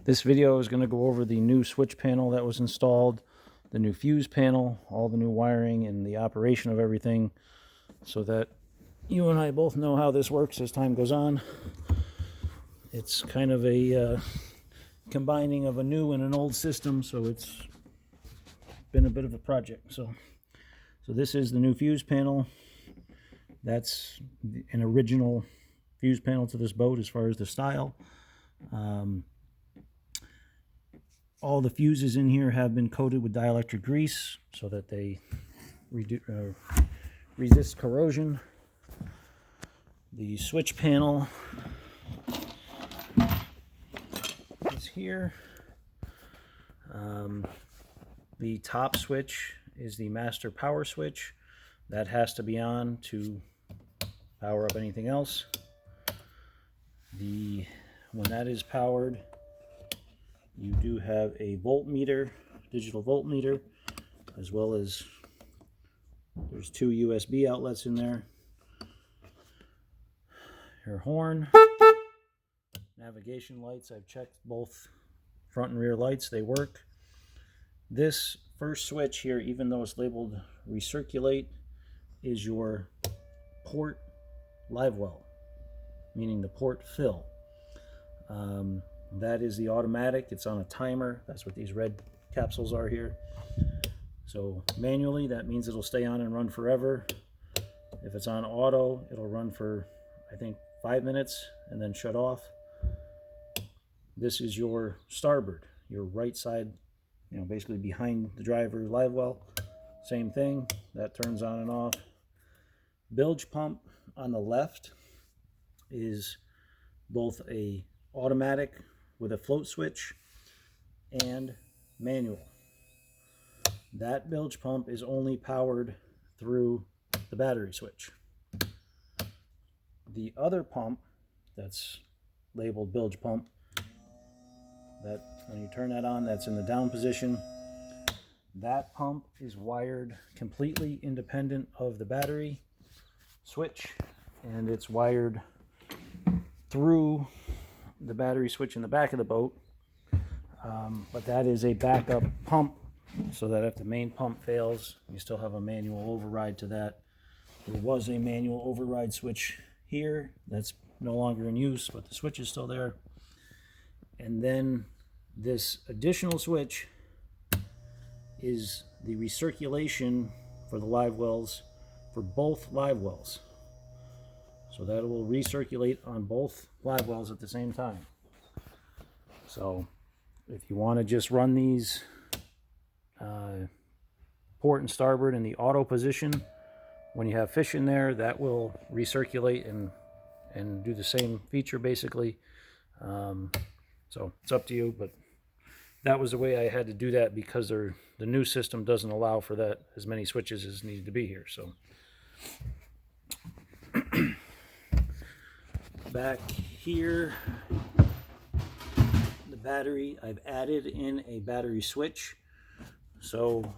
This video is going to go over the new switch panel that was installed, the new fuse panel, all the new wiring and the operation of everything, so that you and I both know how this works as time goes on. It's kind of a combining of a new and an old system, so it's been a bit of a project. So this is the new fuse panel. That's an original fuse panel to this boat as far as the style. All the fuses in here have been coated with dielectric grease so that they resist corrosion. The switch panel is here. The top switch is the master power switch. That has to be on to power up anything else. When that is powered, you do have a voltmeter, digital voltmeter, as well as there's 2 USB outlets in there. Your horn, navigation lights, I've checked both front and rear lights, they work. This first switch here, even though it's labeled recirculate, is your port live well, meaning the port fill. That is the automatic. It's on a timer. That's what these red capsules are here. So manually, that means it'll stay on and run forever. If it's on auto, it'll run for, I think, 5 minutes and then shut off. This is your starboard, your right side, basically behind the driver live well. Same thing, that turns on and off. Bilge pump on the left is both a automatic with a float switch and manual. That bilge pump is only powered through the battery switch. The other pump that's labeled bilge pump, that when you turn that on, that's in the down position. That pump is wired completely independent of the battery switch, and it's wired through the battery switch in the back of the boat, but that is a backup pump, so that if the main pump fails, you still have a manual override to that. There was a manual override switch here that's no longer in use, but the switch is still there. And then this additional switch is the recirculation for the live wells, for both live wells. So that will recirculate on both live wells at the same time. So if you want to just run these port and starboard in the auto position, when you have fish in there, that will recirculate and do the same feature basically. So it's up to you, but that was the way I had to do that because the new system doesn't allow for that as many switches as needed to be here. So back here, the battery, I've added in a battery switch. So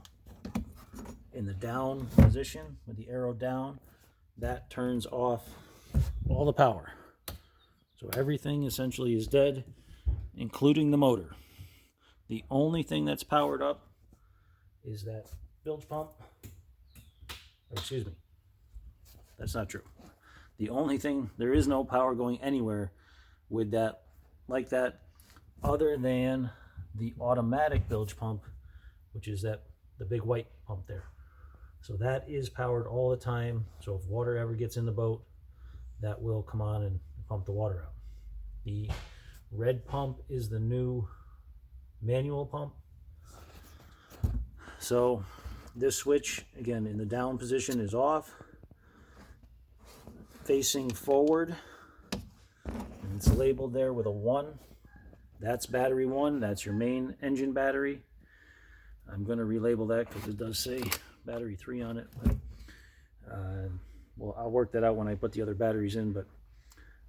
in the down position with the arrow down, that turns off all the power. So everything essentially is dead, including the motor. The only thing that's powered up is that bilge pump. Excuse me, that's not true. The only thing, there is no power going anywhere with that, like that, other than the automatic bilge pump, which is the big white pump there. So that is powered all the time. So if water ever gets in the boat, that will come on and pump the water out. The red pump is the new manual pump. So this switch, again, in the down position is off. Facing forward, and it's labeled there with a 1. That's battery 1. That's your main engine battery. I'm going to relabel that because it does say battery 3 on it. But, well, I'll work that out when I put the other batteries in. But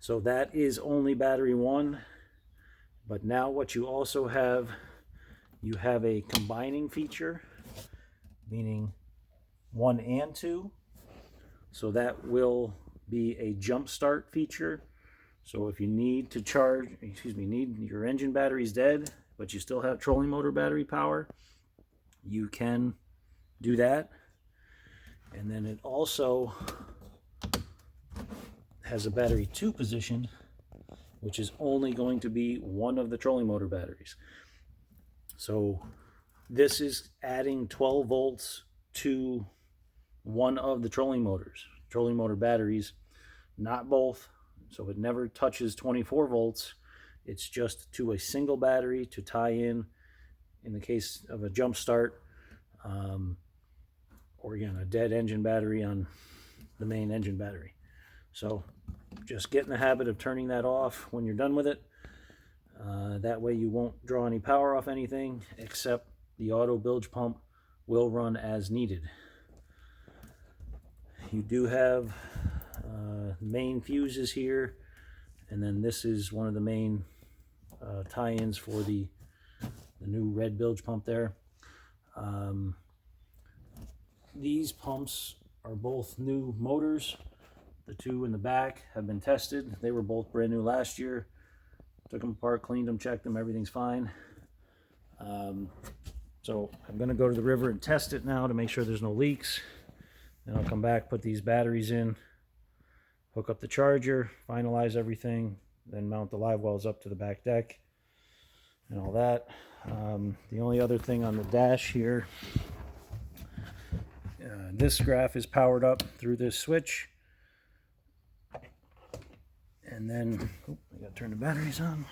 so that is only battery 1. But now what you also have, you have a combining feature, meaning 1 and 2. So that will be a jump start feature. So if you need to charge, need your engine battery's dead, but you still have trolling motor battery power, you can do that. And then it also has a battery 2 position, which is only going to be one of the trolling motor batteries. So this is adding 12 volts to one of the trolling motor batteries, not both. So it never touches 24 volts. It's just to a single battery to tie in the case of a jump start, or again, a dead engine battery on the main engine battery. So just get in the habit of turning that off when you're done with it. That way you won't draw any power off anything, except the auto bilge pump will run as needed. You do have main fuses here, and then this is one of the main tie-ins for the new red bilge pump there. These pumps are both new motors. The two in the back have been tested. They were both brand new last year. Took them apart, cleaned them, checked them, everything's fine. So I'm going to go to the river and test it now to make sure there's no leaks. Then I'll come back, put these batteries in, hook up the charger, finalize everything, then mount the live wells up to the back deck and all that. The only other thing on the dash here, this graph is powered up through this switch. And then, I gotta turn the batteries on.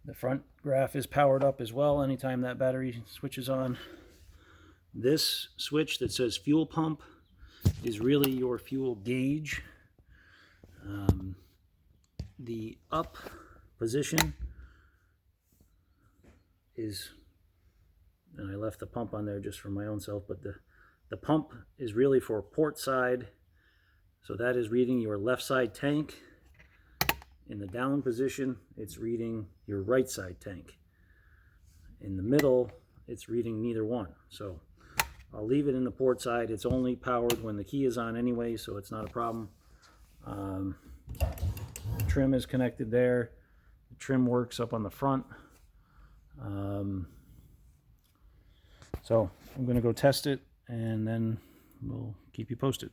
The front graph is powered up as well anytime that battery switches on. This switch that says fuel pump is really your fuel gauge. The up position is, and I left the pump on there just for my own self, but the pump is really for port side. So that is reading your left side tank. In the down position, it's reading your right side tank. In the middle, it's reading neither one. So I'll leave it in the port side. It's only powered when the key is on anyway, so it's not a problem. Trim is connected there. The trim works up on the front. So I'm going to go test it, and then we'll keep you posted.